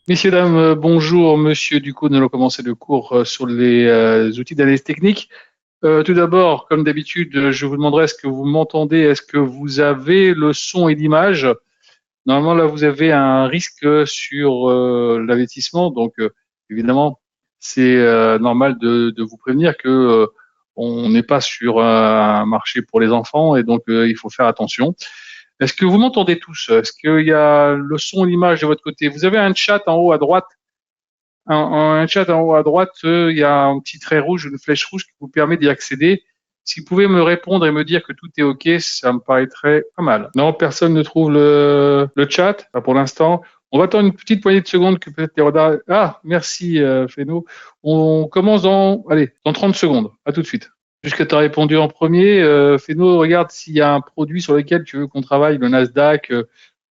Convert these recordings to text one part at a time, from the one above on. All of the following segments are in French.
Messieurs, dames, bonjour. Monsieur, du coup, nous allons commencer le cours sur les outils d'analyse technique. Tout d'abord, comme d'habitude, je vous demanderai est-ce que vous m'entendez, est-ce que vous avez le son et l'image? Normalement, là, vous avez un risque sur l'avertissement, donc évidemment, c'est normal de vous prévenir que on n'est pas sur un marché pour les enfants et donc il faut faire attention. Est-ce que vous m'entendez tous? Est-ce qu'il y a le son et l'image de votre côté? Vous avez un chat en haut à droite. Un chat en haut à droite, il y a un petit trait rouge, une flèche rouge qui vous permet d'y accéder. Si vous pouvez me répondre et me dire que tout est OK, ça me paraîtrait pas mal. Non, personne ne trouve le chat, pas pour l'instant. On va attendre une petite poignée de secondes que peut-être les radars... Ah, merci Féno. On commence dans 30 secondes. À tout de suite. Puisque tu as répondu en premier, Féno, regarde s'il y a un produit sur lequel tu veux qu'on travaille, le Nasdaq,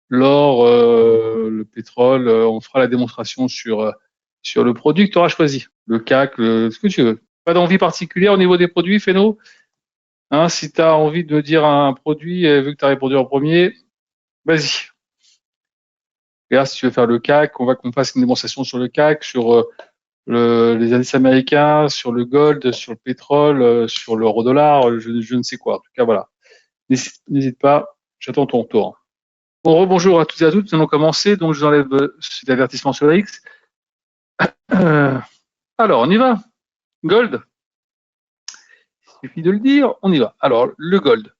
l'or, le pétrole. On fera la démonstration sur le produit que tu auras choisi. Le CAC, ce que tu veux. Pas d'envie particulière au niveau des produits, Féno? Hein, si tu as envie de me dire un produit, vu que tu as répondu en premier, vas-y. Regarde, si tu veux faire le CAC, on va qu'on fasse une démonstration sur le CAC, sur les indices américains, sur le gold, sur le pétrole, sur l'euro-dollar, je ne sais quoi. En tout cas, voilà. N'hésite pas, j'attends ton tour. Bon, rebonjour à toutes et à toutes. Nous allons commencer. Donc, je vous enlève cet avertissement sur la X. Euh, alors, on y va. Gold. Il suffit de le dire, on y va. Alors, le gold.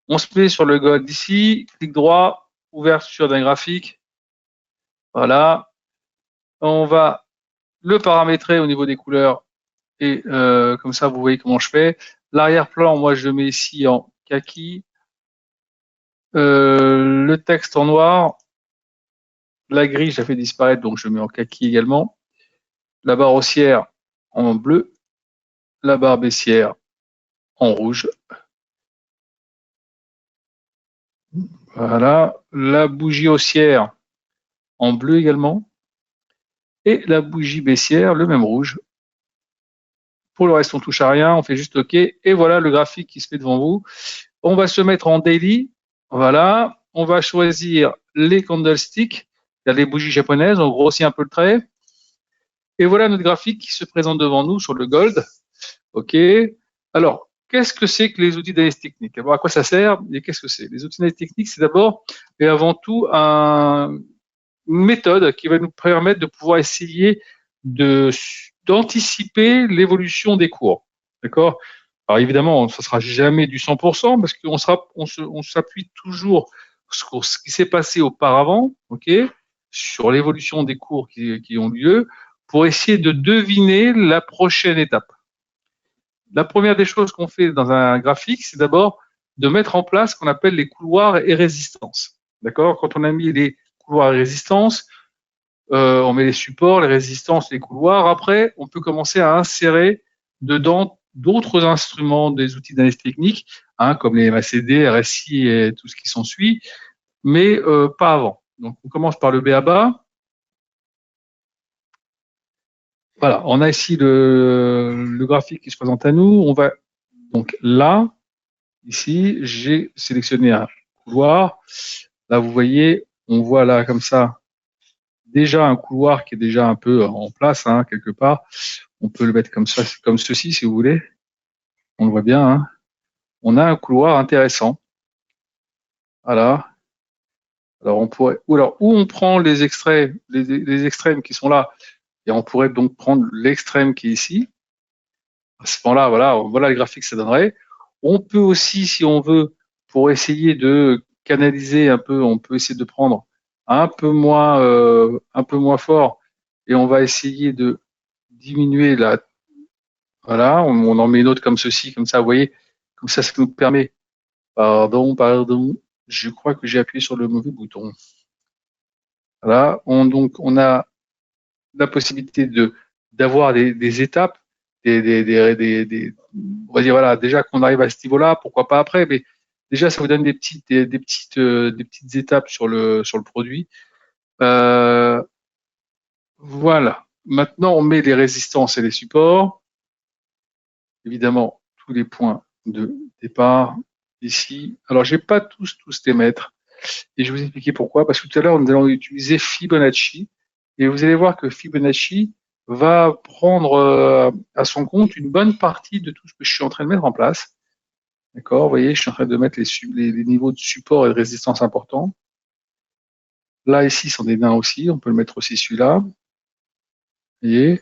On se met sur le gold ici, clic droit, ouverture d'un graphique. Voilà. On va le paramétrer au niveau des couleurs et comme ça, vous voyez comment je fais. L'arrière-plan, moi, je le mets ici en kaki. Le texte en noir. La grille, je la fais disparaître, donc je le mets en kaki également. La barre haussière en bleu. La barre baissière en rouge. Voilà. La bougie haussière en bleu également. Et la bougie baissière, le même rouge. Pour le reste, on touche à rien, on fait juste OK. Et voilà le graphique qui se met devant vous. On va se mettre en daily. Voilà. On va choisir les candlesticks, les bougies japonaises. On grossit un peu le trait. Et voilà notre graphique qui se présente devant nous sur le gold. OK. Alors, qu'est-ce que c'est que les outils d'analyse technique? Alors, à quoi ça sert et qu'est-ce que c'est? Les outils d'analyse technique, c'est d'abord et avant tout une méthode qui va nous permettre de pouvoir essayer d'anticiper l'évolution des cours. D'accord? Alors évidemment, ça sera jamais du 100% parce on s'appuie toujours sur ce qui s'est passé auparavant, ok, sur l'évolution des cours qui ont lieu, pour essayer de deviner la prochaine étape. La première des choses qu'on fait dans un graphique, c'est d'abord de mettre en place ce qu'on appelle les couloirs et résistances. D'accord? Quand on a mis les couloirs et résistances, on met les supports, les résistances, les couloirs. Après, on peut commencer à insérer dedans d'autres instruments, des outils d'analyse technique, hein, comme les MACD, RSI et tout ce qui s'ensuit, mais pas avant. Donc, on commence par le BABA. Voilà, on a ici le graphique qui se présente à nous. On va donc là, ici, j'ai sélectionné un couloir. Là, vous voyez, on voit là comme ça déjà un couloir qui est déjà un peu en place, hein, quelque part. On peut le mettre comme ça, comme ceci, si vous voulez. On le voit bien, hein. On a un couloir intéressant. Voilà. Alors on pourrait, ou alors où on prend les extraits, les extrêmes qui sont là, et on pourrait donc prendre l'extrême qui est ici. À ce moment-là, voilà le graphique que ça donnerait. On peut aussi, si on veut, pour essayer de canaliser un peu, on peut essayer de prendre un peu moins fort, et on va essayer de diminuer la. Voilà, on en met une autre comme ceci, comme ça, vous voyez, comme ça nous permet. Pardon. Je crois que j'ai appuyé sur le mauvais bouton. Voilà, donc on a la possibilité d'avoir des étapes, on va dire voilà, déjà qu'on arrive à ce niveau-là, pourquoi pas après, mais déjà ça vous donne des petites étapes sur le produit. Voilà. Maintenant on met les résistances et les supports. Évidemment tous les points de départ ici. Alors je vais pas tous les mettre. Et je vais vous expliquer pourquoi. Parce que tout à l'heure, nous allons utiliser Fibonacci. Et vous allez voir que Fibonacci va prendre à son compte une bonne partie de tout ce que je suis en train de mettre en place. D'accord, vous voyez, je suis en train de mettre les niveaux de support et de résistance importants. Là, ici, c'en est un aussi, on peut le mettre aussi celui-là. Vous voyez,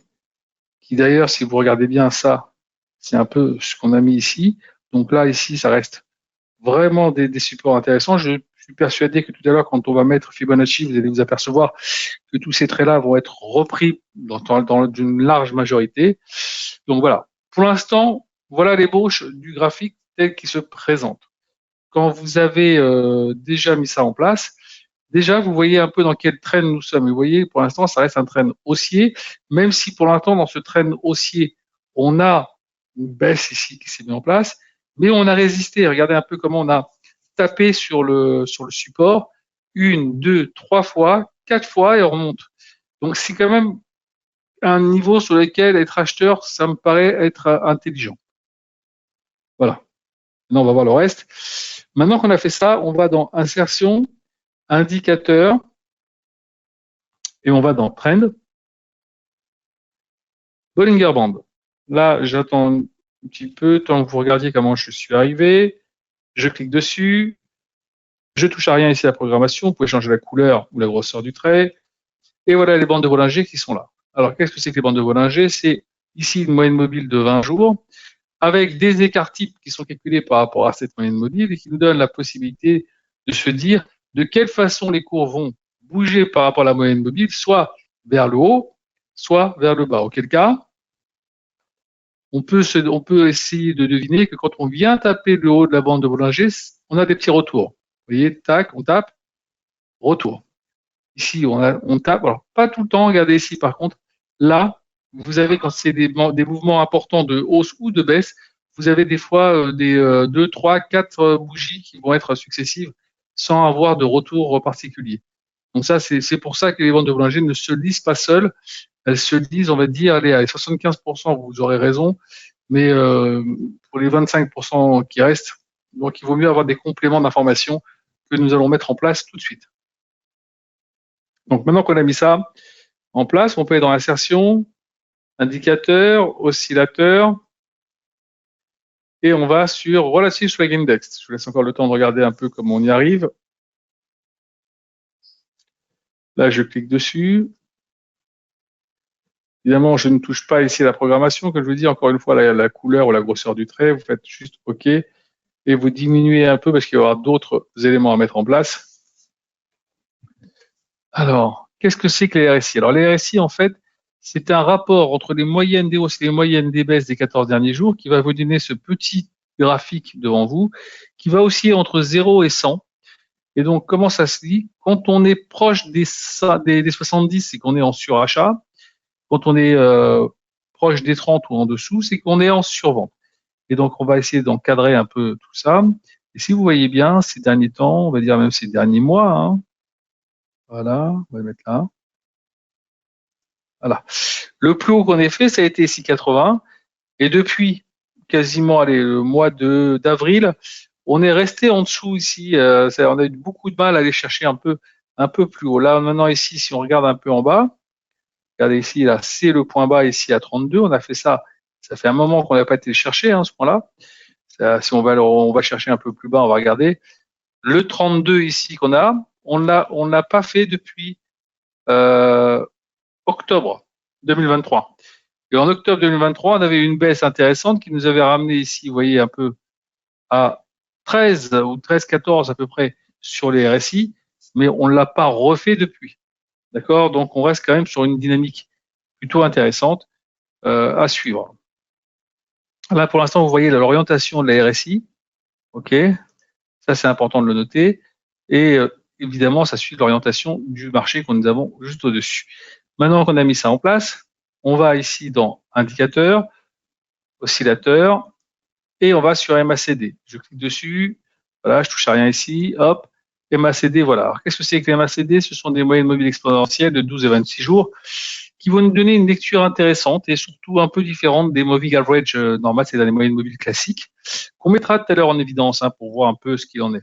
qui d'ailleurs, si vous regardez bien ça, c'est un peu ce qu'on a mis ici. Donc là, ici, ça reste vraiment des supports intéressants. Je suis persuadé que tout à l'heure, quand on va mettre Fibonacci, vous allez vous apercevoir que tous ces traits-là vont être repris dans une large majorité. Donc voilà. Pour l'instant, voilà l'ébauche du graphique tel qu'il se présente. Quand vous avez déjà mis ça en place, déjà vous voyez un peu dans quel trend nous sommes. Vous voyez, pour l'instant, ça reste un trend haussier, même si pour l'instant, dans ce trend haussier, on a une baisse ici qui s'est mise en place, mais on a résisté. Regardez un peu comment on a tapé sur le support, 1, 2, 3 fois, 4 fois et on remonte. Donc c'est quand même un niveau sur lequel être acheteur, ça me paraît être intelligent. Voilà. Maintenant, on va voir le reste. Maintenant qu'on a fait ça, on va dans insertion, indicateur, et on va dans trend, Bollinger Band. Là, j'attends un petit peu, tant que vous regardiez comment je suis arrivé. Je clique dessus. Je touche à rien ici à la programmation. Vous pouvez changer la couleur ou la grosseur du trait. Et voilà les bandes de Bollinger qui sont là. Alors, qu'est-ce que c'est que les bandes de Bollinger? C'est ici une moyenne mobile de 20 jours avec des écarts types qui sont calculés par rapport à cette moyenne mobile et qui nous donnent la possibilité de se dire de quelle façon les cours vont bouger par rapport à la moyenne mobile, soit vers le haut, soit vers le bas. Auquel cas, on peut essayer de deviner que quand on vient taper le haut de la bande de Bollinger, on a des petits retours. Vous voyez, tac, on tape, retour. Ici, on tape. Alors, pas tout le temps. Regardez ici, par contre. Là, vous avez, quand c'est des mouvements importants de hausse ou de baisse, vous avez des fois des 2, 3, 4 bougies qui vont être successives sans avoir de retour particulier. Donc ça, c'est pour ça que les bandes de Bollinger ne se lisent pas seules. Elles se lisent, on va dire, allez, à 75%, vous aurez raison, mais pour les 25% qui restent, donc il vaut mieux avoir des compléments d'information que nous allons mettre en place tout de suite. Donc maintenant qu'on a mis ça en place, on peut aller dans insertion, indicateur, oscillateur, et on va sur Relative Swing Index. Je vous laisse encore le temps de regarder un peu comment on y arrive. Là, je clique dessus. Évidemment, je ne touche pas ici à la programmation. Comme je vous dis, encore une fois, la couleur ou la grosseur du trait, vous faites juste OK et vous diminuez un peu parce qu'il va y avoir d'autres éléments à mettre en place. Alors, qu'est-ce que c'est que les RSI? Alors, les RSI, en fait, c'est un rapport entre les moyennes des hausses et les moyennes des baisses des 14 derniers jours qui va vous donner ce petit graphique devant vous qui va osciller entre 0 et 100. Et donc, comment ça se lit? Quand on est proche des 70, c'est qu'on est en surachat. Quand on est proche des 30 ou en dessous, c'est qu'on est en survente. Et donc, on va essayer d'encadrer un peu tout ça. Et si vous voyez bien, ces derniers temps, on va dire même ces derniers mois, hein, voilà, on va le mettre là. Voilà. Le plus haut qu'on ait fait, ça a été 6,80. Et depuis quasiment allez, le mois d'avril, on est resté en dessous ici. On a eu beaucoup de mal à aller chercher un peu plus haut. Là, maintenant, ici, si on regarde un peu en bas, regardez ici, là, c'est le point bas ici à 32. On a fait ça. Ça fait un moment qu'on n'a pas été le chercher, hein, ce point-là. Si on va chercher un peu plus bas, on va regarder. Le 32 ici qu'on a, on l'a pas fait depuis octobre 2023. Et en octobre 2023, on avait une baisse intéressante qui nous avait ramené ici, vous voyez, un peu à 13 ou 13, 14 à peu près sur les RSI, mais on ne l'a pas refait depuis. D'accord? Donc, on reste quand même sur une dynamique plutôt intéressante à suivre. Là, pour l'instant, vous voyez l'orientation de la RSI. OK? Ça, c'est important de le noter. Et évidemment, ça suit l'orientation du marché que nous avons juste au-dessus. Maintenant qu'on a mis ça en place, on va ici dans indicateur, oscillateur, et on va sur MACD. Je clique dessus, voilà, je touche à rien ici, hop, MACD, voilà. Alors, qu'est-ce que c'est que les MACD? Ce sont des moyennes mobiles exponentielles de 12 et 26 jours qui vont nous donner une lecture intéressante et surtout un peu différente des moving average normales, c'est dans les moyennes mobiles classiques, qu'on mettra tout à l'heure en évidence hein, pour voir un peu ce qu'il en est.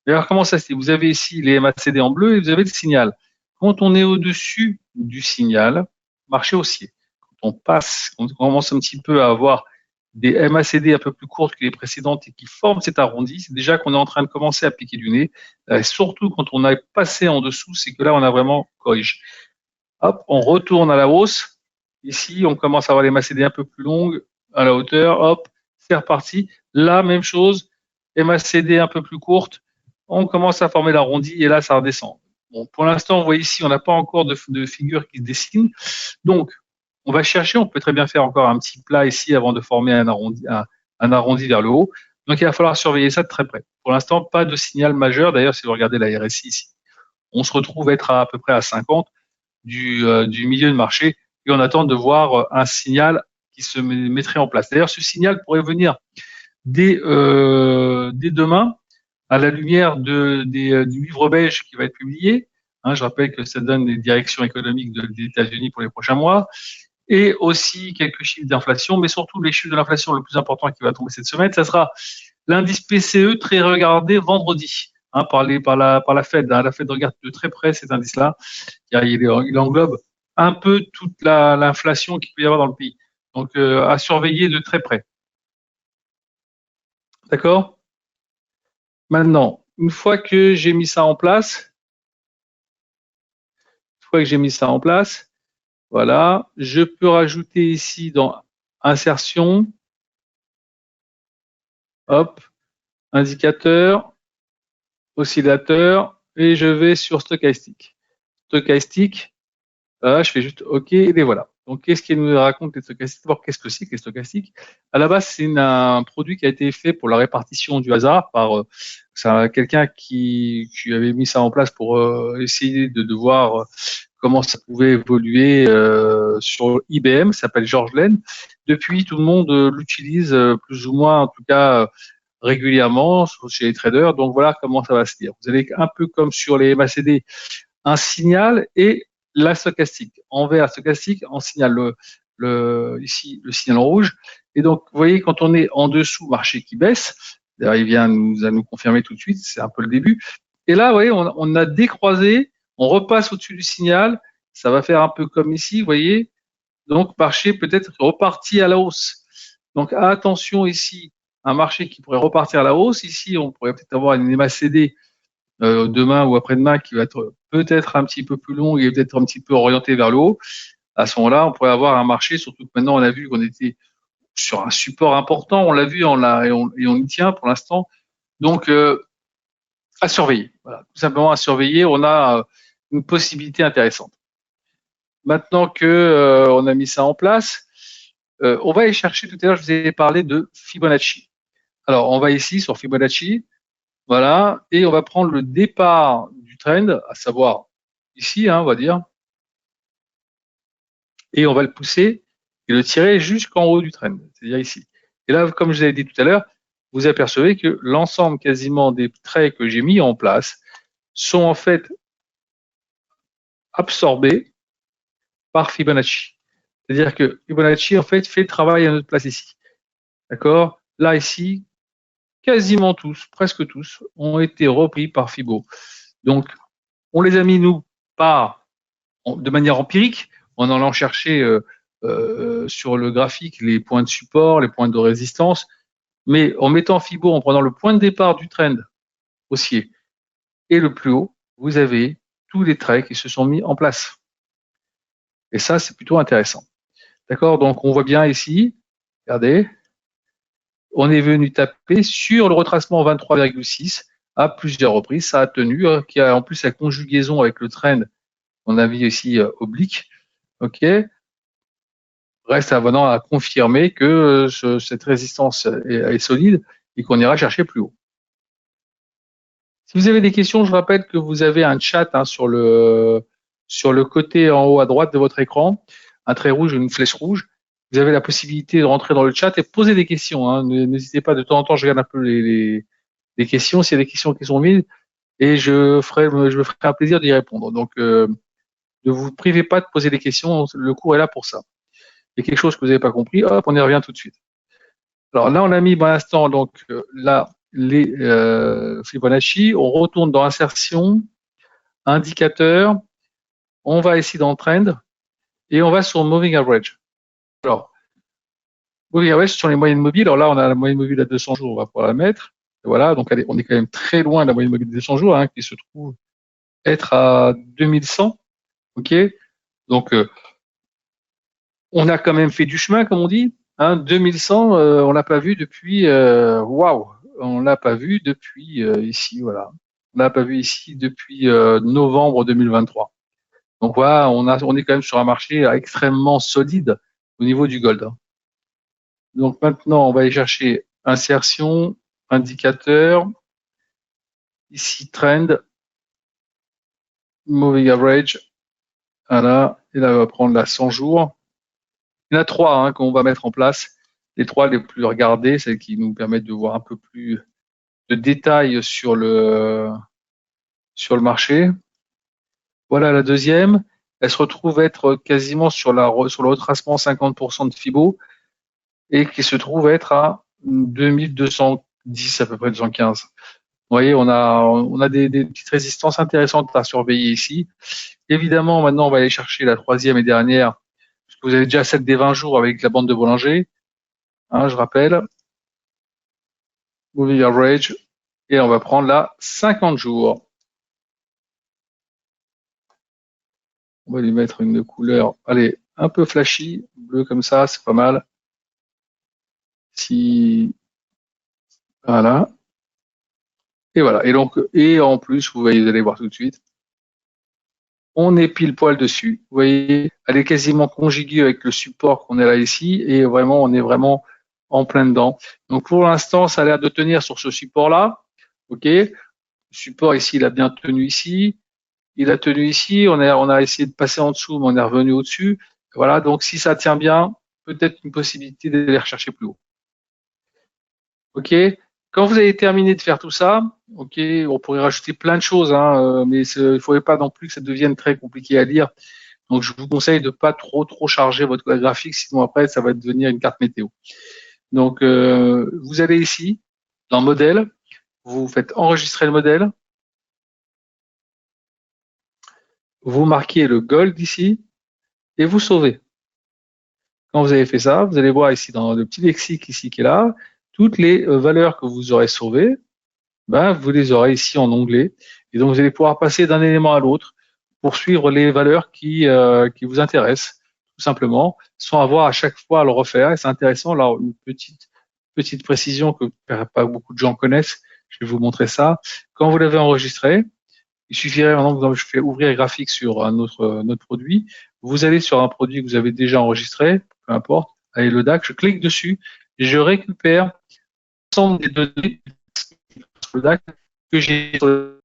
Et alors, comment ça se fait? Vous avez ici les MACD en bleu et vous avez le signal. Quand on est au-dessus du signal marché haussier. Quand on commence un petit peu à avoir des MACD un peu plus courtes que les précédentes et qui forment cet arrondi, c'est déjà qu'on est en train de commencer à piquer du nez. Surtout quand on a passé en dessous, c'est que là, on a vraiment corrigé. Hop, on retourne à la hausse. Ici, on commence à avoir les MACD un peu plus longues à la hauteur. Hop, c'est reparti. Là, même chose, MACD un peu plus courte. On commence à former l'arrondi et là, ça redescend. Bon, pour l'instant, vous voyez ici, on n'a pas encore de figure qui se dessine. Donc, on va chercher, on peut très bien faire encore un petit plat ici avant de former un arrondi vers le haut. Donc, il va falloir surveiller ça de très près. Pour l'instant, pas de signal majeur. D'ailleurs, si vous regardez la RSI ici, on se retrouve être à peu près à 50 du milieu de marché et on attend de voir un signal qui se mettrait en place. D'ailleurs, ce signal pourrait venir dès demain à la lumière du livre beige qui va être publié. Je rappelle que ça donne les directions économiques des États-Unis pour les prochains mois et aussi quelques chiffres d'inflation, mais surtout les chiffres de l'inflation le plus important qui va tomber cette semaine, ça sera l'indice PCE très regardé vendredi par la Fed. La Fed regarde de très près cet indice-là. Il englobe un peu toute l'inflation qu'il peut y avoir dans le pays. Donc, à surveiller de très près. D'accord? Maintenant, une fois que j'ai mis ça en place, voilà, je peux rajouter ici dans insertion, hop, indicateur, oscillateur, et je vais sur stochastique. Stochastique, je fais juste OK, et les voilà. Donc, qu'est-ce qu'il nous raconte les stochastiques? D'abord, qu'est-ce que c'est que les stochastiques? À la base, c'est un produit qui a été fait pour la répartition du hasard par quelqu'un qui avait mis ça en place pour essayer de voir comment ça pouvait évoluer sur IBM, ça s'appelle George Lane. Depuis, tout le monde l'utilise plus ou moins, en tout cas régulièrement chez les traders. Donc voilà comment ça va se dire. Vous avez un peu comme sur les MACD, un signal et la stochastique. En vert, stochastique, en signal ici le signal rouge. Et donc, vous voyez, quand on est en dessous, marché qui baisse, d'ailleurs, il vient nous confirmer tout de suite, c'est un peu le début. Et là, vous voyez, on a décroisé, on repasse au-dessus du signal, ça va faire un peu comme ici, vous voyez. Donc, marché peut-être reparti à la hausse. Donc, attention ici, un marché qui pourrait repartir à la hausse. Ici, on pourrait peut-être avoir une MACD demain ou après-demain qui va être peut-être un petit peu plus long et peut-être un petit peu orienté vers le haut. À ce moment-là, on pourrait avoir un marché, surtout que maintenant on a vu qu'on était sur un support important, on l'a vu et on y tient pour l'instant. Donc, à surveiller. Voilà, tout simplement à surveiller, on a une possibilité intéressante. Maintenant que on a mis ça en place, on va aller chercher, tout à l'heure je vous ai parlé de Fibonacci. Alors, on va ici sur Fibonacci, voilà, et on va prendre le départ du trend, à savoir ici, on va dire, et on va le pousser et le tirer jusqu'en haut du trend, c'est-à-dire ici. Et là, comme je vous avais dit tout à l'heure, vous apercevez que l'ensemble quasiment des traits que j'ai mis en place sont en fait absorbés par Fibonacci. C'est-à-dire que Fibonacci, en fait, fait le travail à notre place ici. D'accord? Là, ici, quasiment tous, presque tous, ont été repris par Fibo. Donc, on les a mis, nous, de manière empirique, en allant chercher sur le graphique les points de support, les points de résistance, mais en mettant Fibo, en prenant le point de départ du trend haussier et le plus haut, vous avez tous les traits qui se sont mis en place. Et ça, c'est plutôt intéressant. D'accord? Donc, on voit bien ici, regardez, on est venu taper sur le retracement 23,6 à plusieurs reprises. Ça a tenu, qui a en plus la conjugaison avec le trend qu'on a vu ici oblique. OK. Reste maintenant à confirmer que cette résistance est solide et qu'on ira chercher plus haut. Si vous avez des questions, je rappelle que vous avez un chat sur le côté en haut à droite de votre écran, un trait rouge, une flèche rouge. Vous avez la possibilité de rentrer dans le chat et poser des questions. N'hésitez pas, de temps en temps, je regarde un peu les questions, s'il y a des questions qui sont mises, et je me ferai un plaisir d'y répondre. Donc, ne vous privez pas de poser des questions, le cours est là pour ça. Il y a quelque chose que vous n'avez pas compris, hop, on y revient tout de suite. Alors là, on a mis pour l'instant, donc là, les Fibonacci, on retourne dans insertion, indicateur, On va ici dans Trend et on va sur Moving Average. Alors, Moving Average sur les moyennes mobiles. Alors là, on a la moyenne mobile à 200 jours, on va pouvoir la mettre. Et voilà, donc on est quand même très loin de la moyenne mobile de 200 jours, hein, qui se trouve être à 2100. Ok, donc on a quand même fait du chemin, comme on dit. Hein, 2100, on l'a pas vu depuis. Waouh, on l'a pas vu depuis ici, voilà. On l'a pas vu ici depuis novembre 2023. Donc voilà, on est quand même sur un marché extrêmement solide au niveau du gold. Hein. Donc maintenant, on va aller chercher insertion, indicateur, ici trend, moving average. Voilà, et là, on va prendre la 100 jours. Il y en a trois hein, qu'on va mettre en place. Les trois les plus regardées, celles qui nous permettent de voir un peu plus de détails sur le marché. Voilà la deuxième. Elle se retrouve être quasiment sur le retracement 50% de Fibo et qui se trouve être à 2210 à peu près 215. Vous voyez, on a des petites résistances intéressantes à surveiller ici. Évidemment, maintenant, on va aller chercher la troisième et dernière, parce que vous avez déjà celle des 20 jours avec la bande de Bollinger. Hein, je rappelle, moving average, et on va prendre la 50 jours. On va lui mettre une couleur, allez, un peu flashy, bleu comme ça, c'est pas mal. Si, voilà. Et voilà. Et donc, et en plus, vous allez voir tout de suite, on est pile poil dessus. Vous voyez, elle est quasiment conjuguée avec le support qu'on est là ici, et vraiment, on est vraiment en plein dedans. Donc, pour l'instant, ça a l'air de tenir sur ce support-là. OK. Le support ici, il a bien tenu ici. Il a tenu ici. On a essayé de passer en dessous, mais on est revenu au-dessus. Voilà. Donc, si ça tient bien, peut-être une possibilité d'aller rechercher plus haut. OK. Quand vous avez terminé de faire tout ça, OK, on pourrait rajouter plein de choses, hein, mais il ne faudrait pas non plus que ça devienne très compliqué à lire. Donc, je vous conseille de ne pas trop charger votre graphique, sinon après, ça va devenir une carte météo. Donc, vous allez ici, dans modèle, vous faites enregistrer le modèle, vous marquez le gold ici, et vous sauvez. Quand vous avez fait ça, vous allez voir ici dans le petit lexique ici qui est là, toutes les valeurs que vous aurez sauvées, ben, vous les aurez ici en onglet. Et donc, vous allez pouvoir passer d'un élément à l'autre pour suivre les valeurs qui vous intéressent, tout simplement, sans avoir à chaque fois à le refaire. Et c'est intéressant. Alors, une petite précision que pas beaucoup de gens connaissent. Je vais vous montrer ça. Quand vous l'avez enregistré, il suffirait maintenant que je fais ouvrir graphique sur un notre produit. Vous allez sur un produit que vous avez déjà enregistré, peu importe, avec le DAC, je clique dessus et je récupère l'ensemble des données sur le DAC que j'ai sur le